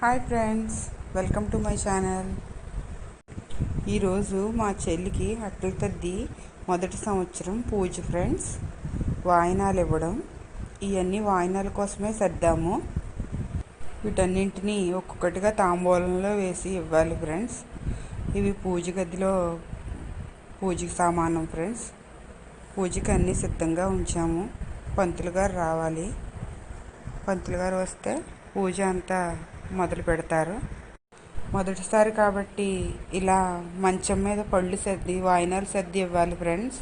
Hi friends, welcome to my channel. ఈరోజు మా చెల్లికి అట్టల తద్ది మొదటి సంవత్సరం పూజ ఫ్రెండ్స్. వాయినాలు ఇవ్వడం, ఇవన్నీ వాయినాల కోసమే సర్దాము. వీటన్నింటినీ ఒక్కొక్కటిగా తాంబూలంలో వేసి ఇవ్వాలి ఫ్రెండ్స్. ఇవి పూజ గదిలో పూజకి సామానం ఫ్రెండ్స్. పూజకి అన్నీ సిద్ధంగా ఉంచాము. పంతులు గారు రావాలి. పంతులు గారు వస్తే పూజ అంతా మొదలు పెడతారు. మొదటిసారి కాబట్టి ఇలా మంచం మీద పళ్ళు సర్ది వాయినాలు సర్ది ఇవ్వాలి ఫ్రెండ్స్.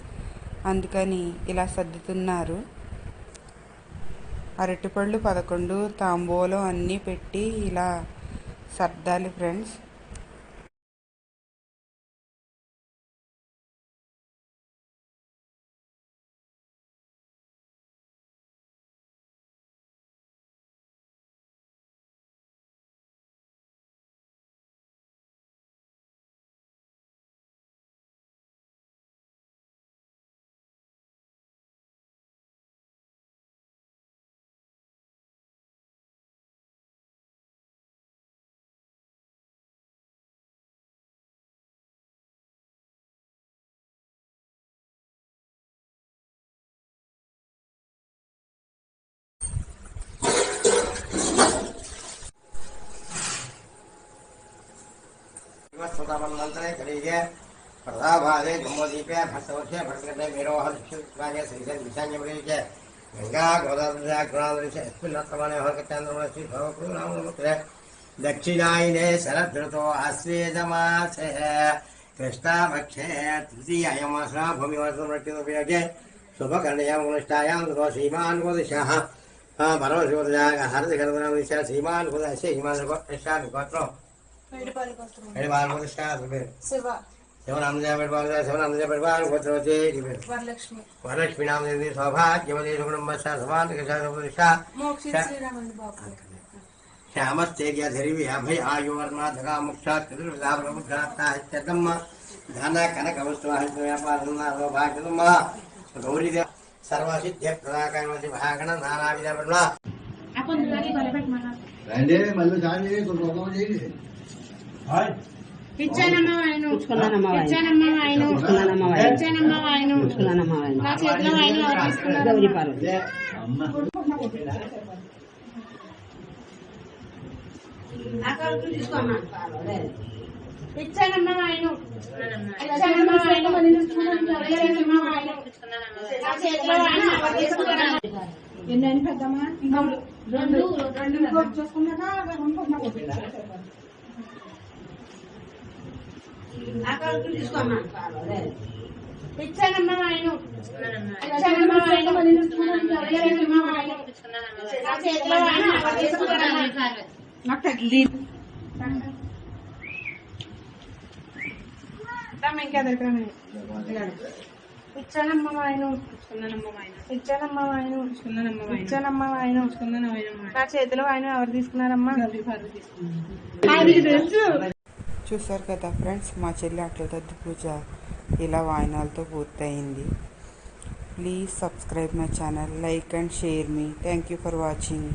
అందుకని ఇలా సర్దుతున్నారు. అరటిపళ్ళు 11 తాంబూలం అన్నీ పెట్టి ఇలా సర్దాలి ఫ్రెండ్స్. स्वतमन्वन्तरे कलिगे प्रदाभागे ब्रह्मदीपे भट्टवर्षे भट्टकटे मेरोहर्षित्वागे श्रीशैलविशान्यमृगे गंगा गोदावरी गुणावृषे अस्मिन्नत्तमने हरकचन्द्रमणि भवपुराममुत्रे दक्षिणायने शरदृतो आश्वेजमासे कृष्णापक्षे तृतीयायमासः भूमिवर्षमृत्युपयोगे शुभकर्णयां गुणष्टायां श्रीमान् गोदिशः परमशिवदयाग हरदकर्मणाविषय श्रीमान् गोदशे हिमान् गोत्रो वरलक्ष्मी नाम देवी सौभाग्यवती श्यामस्ते अभय आयुवर्मा मुक्षा धन कनक गौरी सर्वसिद्ध प्रदाकामति भागण नानाविध ఇచ్చానమ్మ వాయను ఇచ్చానమ్మ వాయను ఇచ్చానమ్మ వాయను నా చేతిలో వాయను గౌరీ పార్వతి ఇచ్చానమ్మ వాయను ఇచ్చానమ్మ వాయను నా చేతిలో వాయను ఎన్ని అని పెద్దమ్మా రెండు చూసుకున్నాక ఇచ్చానమ్మ వాయను ఇచ్చానమ్మ వాయను నాకు తగిలి ఇంకా దగ్గర ఇచ్చానమ్మ వాయను ఇచ్చానమ్మ వాయను ఇచ్చానమ్మ వాయను నా చేతిలో వాయను ఎవరు తీసుకున్నారమ్మా? చూసారు కదా ఫ్రెండ్స్, మా చెల్లి అట్ల తద్ది పూజ ఇలా వాయినాలతో పూర్తయింది. Please subscribe my channel, like and share me. Thank you for watching.